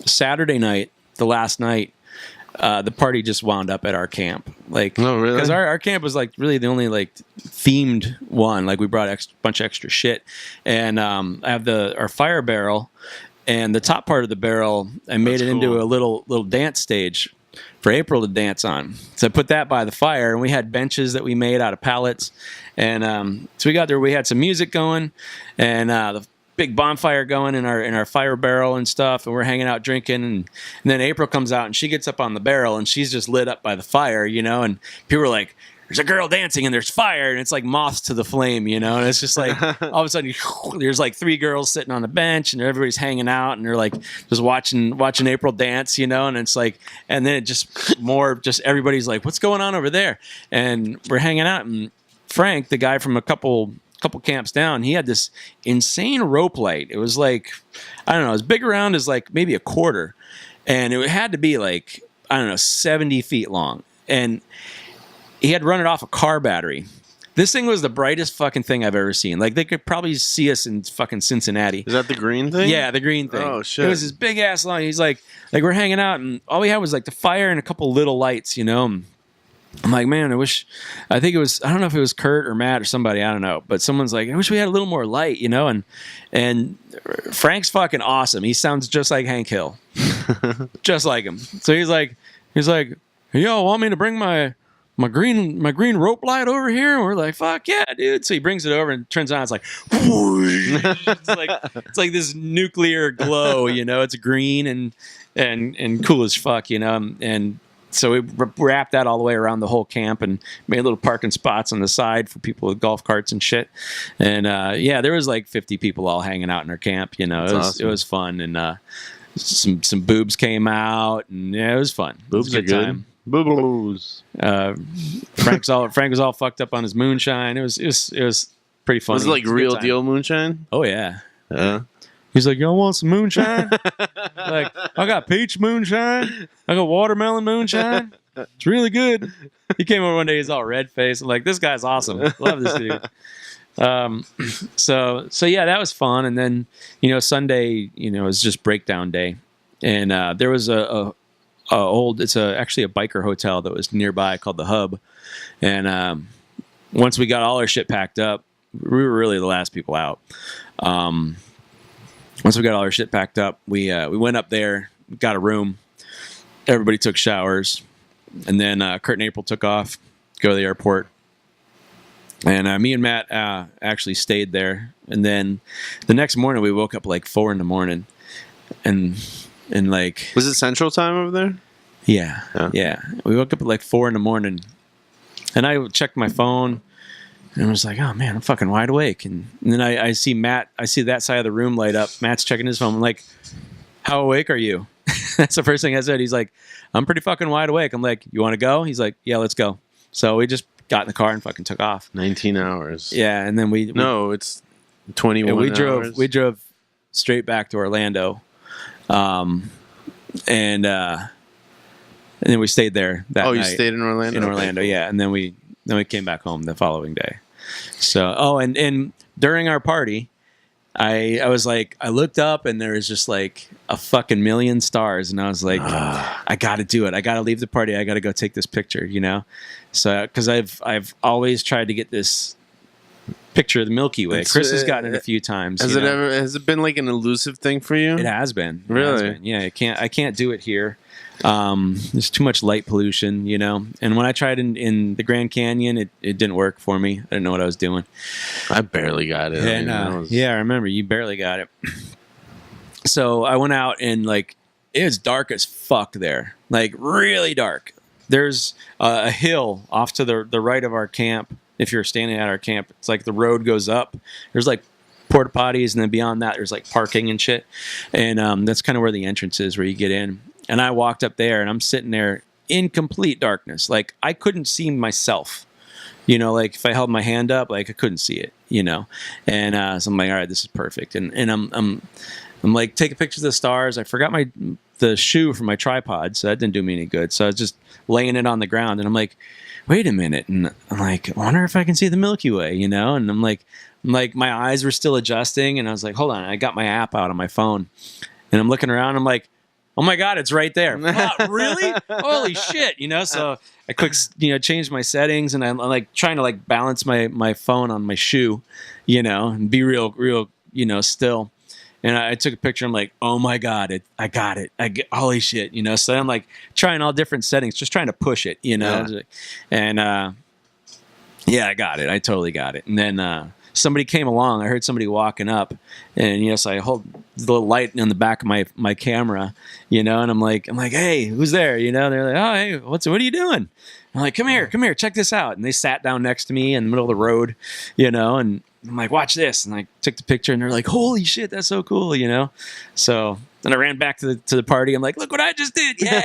Saturday night, the last night, the party just wound up at our camp. Like, oh, really? Because our camp was like really the only like themed one. Like we brought a bunch of extra shit. And I have our fire barrel. And the top part of the barrel, I made it into a little dance stage for April to dance on. So I put that by the fire, and we had benches that we made out of pallets. And so we got there, we had some music going, and the big bonfire going in our fire barrel and stuff, and we're hanging out drinking. And then April comes out, and she gets up on the barrel, and she's just lit up by the fire, you know. And people were like, there's a girl dancing and there's fire, and it's like moths to the flame, you know. And it's just like all of a sudden there's like 3 girls sitting on a bench and everybody's hanging out and they're like just watching April dance, you know. And it's like, and then it just everybody's like, what's going on over there? And we're hanging out, and Frank, the guy from a couple camps down, he had this insane rope light. It was like, I don't know, as big around as like maybe a quarter, and it had to be like I don't know, 70 feet long. And he had run it off a car battery. This thing was the brightest fucking thing I've ever seen. Like, they could probably see us in fucking Cincinnati. Is that the green thing? Yeah, the green thing. Oh, shit. It was this big ass line. He's like we're hanging out, and all we had was like the fire and a couple little lights, you know. And I'm like, man, I think it was, I don't know if it was Kurt or Matt or somebody, I don't know. But someone's like, I wish we had a little more light, you know. And Frank's fucking awesome. He sounds just like Hank Hill, just like him. So he's like, yo, want me to bring my green rope light over here? And we're like, fuck yeah, dude. So he brings it over and turns on. It's like, it's like this nuclear glow, you know. It's green and cool as fuck, you know. And so we wrapped that all the way around the whole camp and made little parking spots on the side for people with golf carts and shit. And yeah, there was like 50 people all hanging out in our camp. You know, Awesome. It was fun. And some boobs came out, and yeah, it was fun. Boobs it are was a good good. time. Boo-boos. Frank was all fucked up on his moonshine. It was pretty funny. Was it like a good real time. deal moonshine? Oh yeah. Yeah. He's like, y'all want some moonshine? Like, I got peach moonshine. I got watermelon moonshine. It's really good. He came over one day. He's all red faced. I'm like, this guy's awesome. Love this dude. So yeah, that was fun. And then, you know, Sunday, you know, was just breakdown day, and there was actually a biker hotel that was nearby called the Hub, and once we got all our shit packed up, we were really the last people out. Once we got all our shit packed up, we went up there, got a room. Everybody took showers, and then Kurt and April took off, go to the airport, and me and Matt actually stayed there. And then the next morning, we woke up like 4 a.m, and like, Was it Central Time over there? yeah, we woke up at like 4 a.m, and I checked my phone. And I was like, oh man, I'm fucking wide awake. And then I see Matt, I see that side of the room light up. Matt's checking his phone. I'm like, how awake are you? That's the first thing I said. He's like, I'm pretty fucking wide awake. I'm like, you want to go? He's like, yeah, let's go. So we just got in the car and fucking took off. 19 hours. Yeah, and then No, it's 21 we hours. drove straight back to Orlando, and then we stayed there that Oh, night. you stayed in Orlando? In Orlando, Okay, cool. yeah, and then we came back home the following day. So, and during our party, I was like, I looked up and there was just like a fucking million stars, and I was like, I got to do it. I got to leave the party. I got to go take this picture, you know. So, because I've always tried to get this picture of the Milky Way. Chris has gotten it a few times. Has you it know? ever? Has it been like an elusive thing for you? It has been. It Really? has been. Yeah, I can't do it here. There's too much light pollution, you know. And when I tried in the Grand Canyon, it didn't work for me. I didn't know what I was doing. I barely got it. And yeah, I remember you barely got it. So I went out and like it was dark as fuck there, like really dark. There's a hill off to the right of our camp. If you're standing at our camp, it's like the road goes up. There's like porta potties, and then beyond that, there's like parking and shit. And that's kind of where the entrance is, where you get in. And I walked up there, and I'm sitting there in complete darkness. Like I couldn't see myself. You know, like if I held my hand up, like I couldn't see it. You know, and so I'm like, all right, this is perfect. And I'm like taking pictures of the stars. I forgot the shoe from my tripod, so that didn't do me any good. So I was just laying it on the ground, and I'm like, wait a minute, and I'm like, I wonder if I can see the Milky Way, you know? And I'm like my eyes were still adjusting, and I was like, hold on, I got my app out on my phone, and I'm looking around, I'm like, oh my God, it's right there. Wow, really? Holy shit, you know? So I changed my settings, and I'm like trying to like balance my phone on my shoe, you know, and be real, you know, still. And I took a picture. I'm like, oh my God, I got it. Holy shit, you know. So I'm like trying all different settings, just trying to push it, you know. Yeah. And yeah, I got it. I totally got it. And then somebody came along. I heard somebody walking up, and you know, so I hold the little light on the back of my camera, you know, and I'm like, hey, who's there? You know, they're like, oh, hey, what are you doing? I'm like, come here, check this out. And they sat down next to me in the middle of the road, you know, and I'm like, watch this. And I took the picture, and they're like, holy shit, that's so cool, you know? So then I ran back to the party. I'm like, look what I just did. Yay!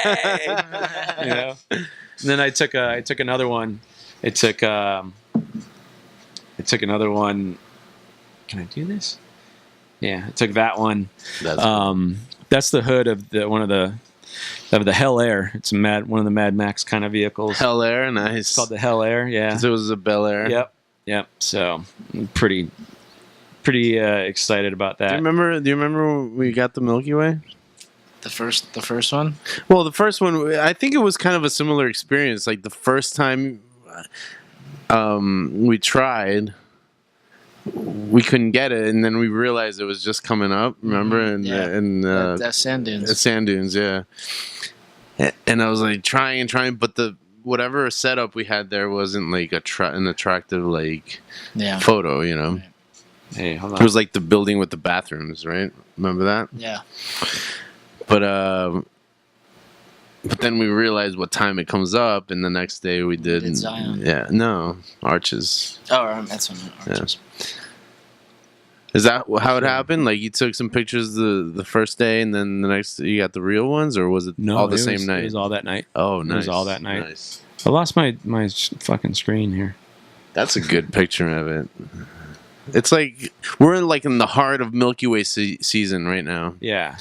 You know? And then I took another one. I took another one. Can I do this? Yeah, I took that one. That's the hood of one of the of the Hell Air. It's one of the Mad Max kind of vehicles. Hell Air, nice. It's called the Hell Air. Yeah. 'Cause it was a Bel Air. Yep. So I'm pretty excited about that. Do you remember when we got the Milky Way? The first one. Well, the first one, I think it was kind of a similar experience. Like the first time we tried, we couldn't get it, and then we realized it was just coming up. Remember? And That sand dunes. Sand dunes, yeah. And I was like trying, but the whatever setup we had there wasn't like an attractive like photo, you know. Hey, hold on. It was like the building with the bathrooms, right? Remember that? Yeah. But then we realized what time it comes up, and the next day we did Zion. Yeah, no, Arches. Oh, that's one. Arches. Is that how it happened? Like you took some pictures the first day, and then the next you got the real ones, or was it all the same night? It was all that night. Oh, nice. It was all that night. Nice. I lost my fucking screen here. That's a good picture of it. It's like we're in the heart of Milky Way season right now. Yeah.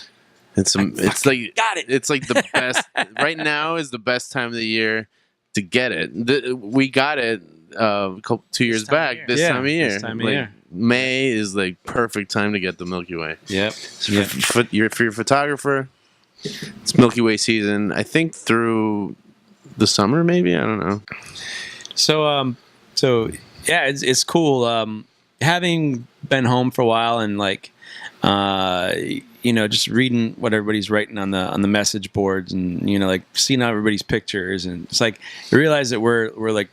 It's like got it. It's like the best right now is the best time of the year to get it. We got it 2 years back. This time of year. This time of year. May is like perfect time to get the Milky Way. Yep. So for your photographer, it's Milky Way season. I think through the summer, maybe. I don't know. So yeah, it's cool. Having been home for a while and like, just reading what everybody's writing on the message boards and like seeing everybody's pictures, and it's like I realize that we're like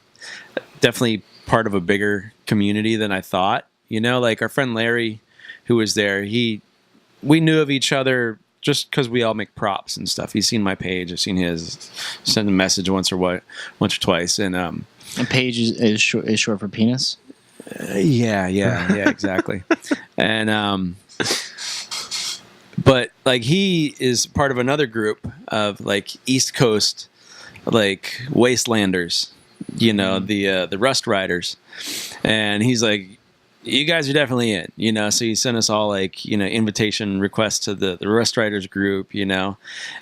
definitely part of a bigger community than I thought. Like our friend Larry, who was there, we knew of each other just because we all make props and stuff. He's seen my page, I've seen his. Sent a message once or twice, and A page is short for penis. yeah, exactly. And but like he is part of another group of like East Coast like wastelanders, the Rust Riders, and he's like, you guys are definitely in, so he sent us all like, invitation requests to the Rust Riders group, and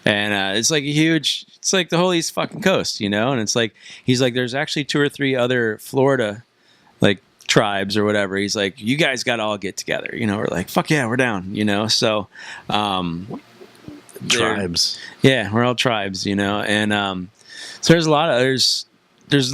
it's like it's like the whole East fucking Coast, and it's like, he's like, there's actually 2 or 3 other Florida, like tribes or whatever. He's like, you guys got to all get together, we're like, fuck yeah, we're down, so, Tribes. Yeah, we're all tribes, and, so there's a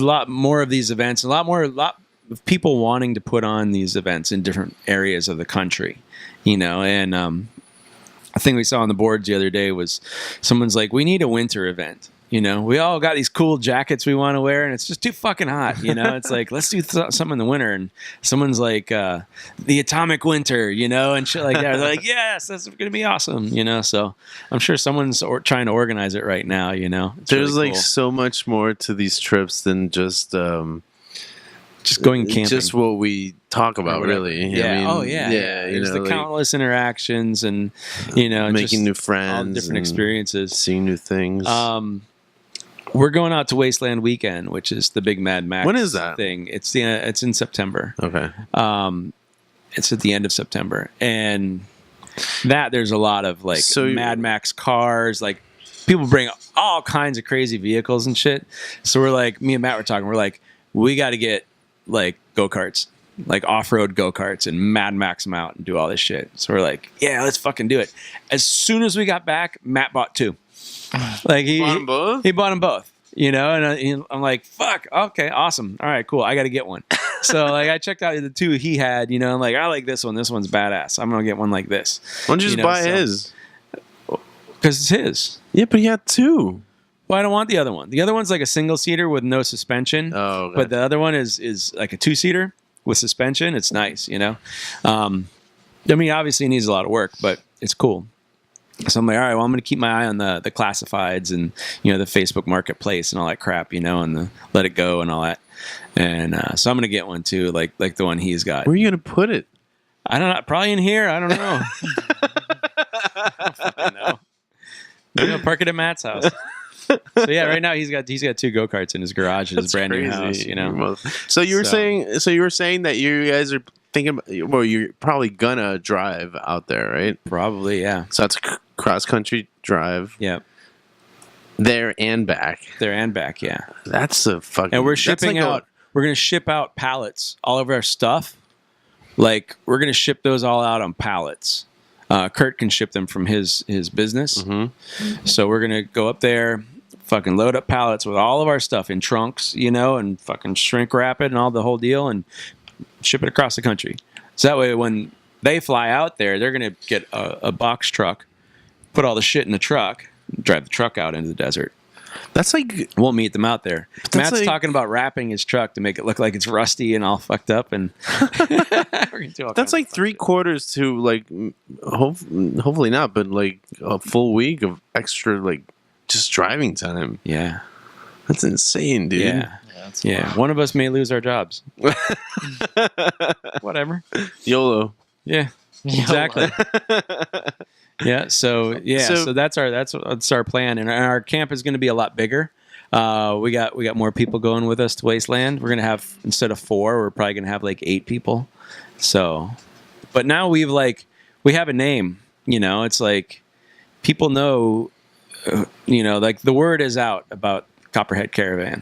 lot more of these events, a lot of people wanting to put on these events in different areas of the country, and a thing we saw on the boards the other day was someone's like, we need a winter event. We all got these cool jackets we want to wear, and it's just too fucking hot. It's like, let's do something in the winter. And someone's like, the atomic winter, and shit like that. They're like, yes, that's going to be awesome. So I'm sure someone's trying to organize it right now. It's There's really like cool. so much more to these trips than just going camping. Just what we talk about, really. Yeah. I mean, yeah. There's the like countless interactions and making just new friends, all the different and experiences. seeing new things. We're going out to Wasteland Weekend, which is the big Mad Max. When is that? thing? It's in September. Okay. It's at the end of September, and there's a lot of like Mad Max cars. Like people bring all kinds of crazy vehicles and shit. So we're like, me and Matt were talking. We're like, we got to get like go-karts, like off-road go-karts, and Mad Max them out and do all this shit. So we're like, yeah, let's fucking do it. As soon as we got back, Matt bought 2. Like he bought them both. He bought them both. And I'm like, fuck, okay, awesome, all right, cool. I got to get one. So like I checked out the 2 he had. I'm like, I like this one. This one's badass. I'm gonna get one like this. Why don't you just buy his? Because it's his. Yeah, but he had 2. Well, I don't want the other one. The other one's like a single seater with no suspension. Oh, okay. But the other one is like a 2-seater with suspension. It's nice, I mean, obviously it needs a lot of work, but it's cool. So I'm like, all right, well, I'm going to keep my eye on the classifieds and, the Facebook marketplace and all that crap, and the let it go and all that. And so I'm going to get one too, like the one he's got. Where are you going to put it? I don't know. Probably in here. I don't know. I don't fucking know. Park it at Matt's house. So yeah, right now he's got 2 go-karts in his garage in his brand new house, So you were saying that you guys are thinking, well, you're probably gonna drive out there, right? Probably, yeah. So that's a cross country drive. Yeah. There and back. there and back. Yeah, That's a fucking. and we're that's shipping like a- out. We're gonna ship out pallets. All of our stuff, like we're gonna ship those all out on pallets. Kurt can ship them from his business. So we're gonna go up there, fucking load up pallets with all of our stuff in trunks, and fucking shrink wrap it and all the whole deal, and ship it across the country. So that way, when they fly out there, they're gonna get a box truck, put all the shit in the truck, drive the truck out into the desert. That's like We'll meet them out there. that's Matt's like- talking about wrapping his truck to make it look like it's rusty and all fucked up, and we're gonna do all kinds that's of like fun three shit. quarters to like hopefully not, but like a full week of extra like just driving time. Yeah, That's insane, dude. yeah, that's yeah. One of us may lose our jobs. Whatever. YOLO. Yeah, exactly. Yeah. So So- that's our plan, and our camp is going to be a lot bigger. We got more people going with us to Wasteland. We're gonna have, instead of 4, we're probably gonna have like 8 people. So, but now we have a name. It's like people know. Like the word is out about Copperhead Caravan.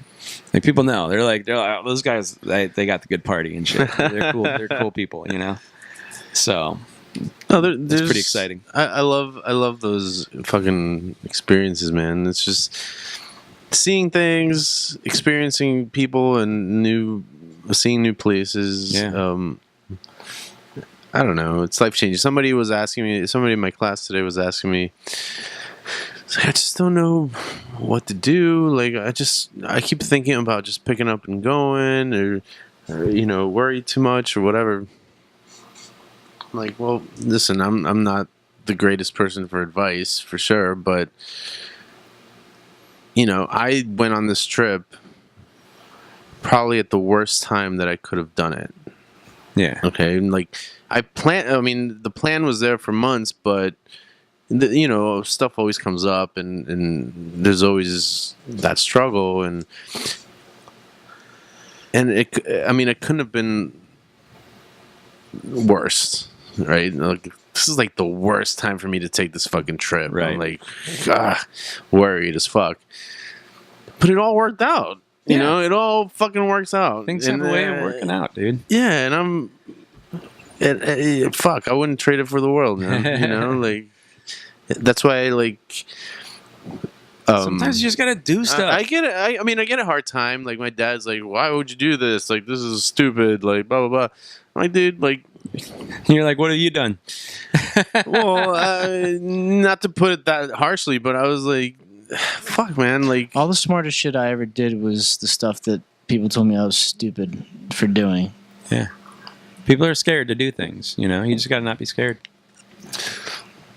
Like people know. They're like, oh, those guys. They got the good party and shit. They're cool. They're cool people. So No, it's pretty exciting. I love those fucking experiences, man. It's just seeing things, experiencing people, and seeing new places. Yeah. I don't know. It's life changing. Somebody in my class today was asking me, I just don't know what to do. Like, I keep thinking about just picking up and going, or worry too much or whatever. I'm like, well, listen, I'm not the greatest person for advice, for sure, but I went on this trip probably at the worst time that I could have done it. Yeah. Okay, and like the plan was there for months, but stuff always comes up, and there's always that struggle, and it couldn't have been worse, right? Like, this is like the worst time for me to take this fucking trip. Right. I'm like, worried as fuck, but it all worked out. Yeah. It all fucking works out. Things have a way of working out, dude. Yeah, and fuck, I wouldn't trade it for the world, man. Like, that's why I like. Sometimes you just gotta do stuff. I get it. I mean, I get a hard time. Like, my dad's like, "Why would you do this? Like, this is stupid." Like, blah blah blah. I'm like, dude, like, You're like, what have you done? well, not to put it that harshly, but I was like, fuck, man. Like, All the smartest shit I ever did was the stuff that people told me I was stupid for doing. Yeah. People are scared to do things. You just gotta not be scared.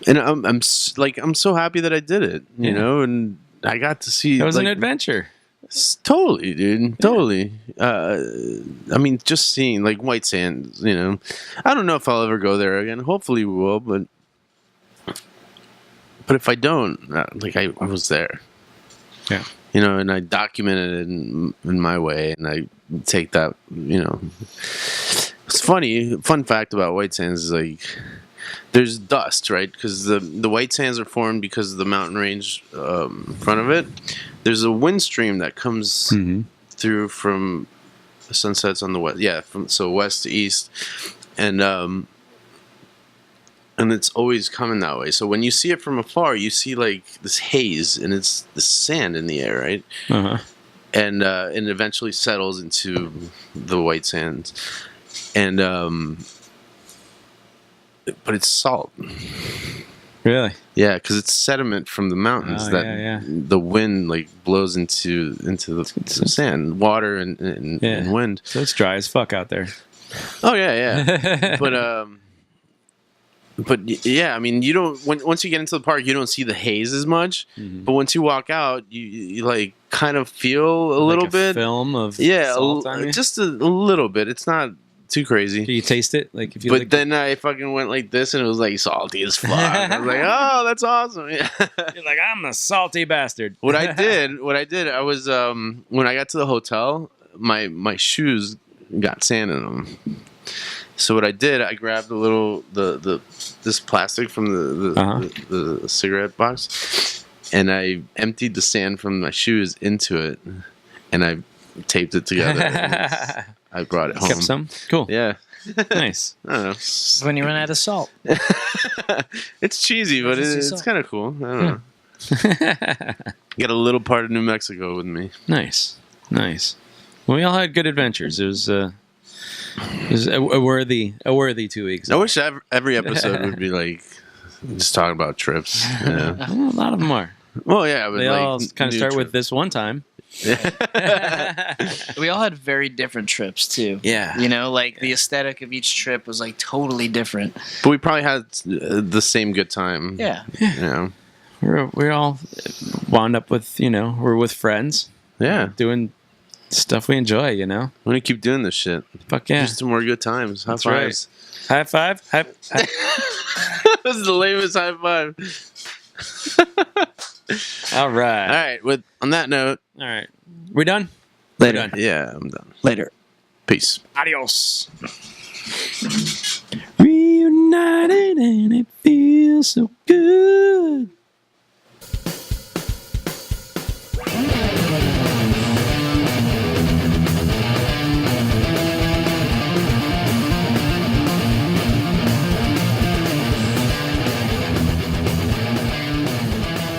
and I'm so happy that I did it. You Yeah. know, and I got to see. It was an like, adventure. Totally, dude. Totally. I mean, just seeing like White Sands, I don't know if I'll ever go there again. Hopefully we will, but if I don't, I was there. Yeah. And I documented it in my way, and I take that, It's funny. Fun fact about White Sands is like, there's dust, right? Because the White Sands are formed because of the mountain range in front of it. There's a wind stream that comes through from the sunsets on the west. Yeah, so west to east, and it's always coming that way. So when you see it from afar, you see like this haze, and it's the sand in the air, right? Uh-huh. And it eventually settles into the White Sands, and but it's salt. Really? Yeah, because it's sediment from the mountains that the wind like blows into the sand, water, and wind. So it's dry as fuck out there. Oh yeah. But yeah, I mean, you don't. Once you get into the park, you don't see the haze as much. Mm-hmm. But once you walk out, you like kind of feel a little bit. Film of Yeah, salt on you? just a little bit. It's not too crazy. Do you taste it? Like if you. But lick then I fucking went like this, and it was like salty as fuck. I was like, oh, that's awesome. Yeah. you're like, I'm a salty bastard. What I did, I was when I got to the hotel, my shoes got sand in them. So what I did, I grabbed a little this plastic from the cigarette box, and I emptied the sand from my shoes into it, and I taped it together. And I brought it home. Kept some? Cool. Yeah. Nice. I don't know. When you run out of salt. It's cheesy, but Emergency it's salt. kind of cool. I don't know. Get a little part of New Mexico with me. Nice. Nice. Well, we all had good adventures. It was a worthy 2 weeks. I wish every episode would be like just talking about trips. Yeah. Well, a lot of them are. Well, yeah, but They like all kind of new start with trips. this one time. We all had very different trips too. Yeah. You know, like the aesthetic of each trip was like totally different. But we probably had the same good time. Yeah. You know? We're all wound up with, we're with friends Yeah. doing stuff we enjoy, We're gonna keep doing this shit. Fuck yeah. Just some more good times. High That's fives. High five. High. This is the lamest high five. All right. All right. On that note, All right. We done? Later. We're done. yeah, I'm done. Later. Peace. Adios. Reunited and it feels so good.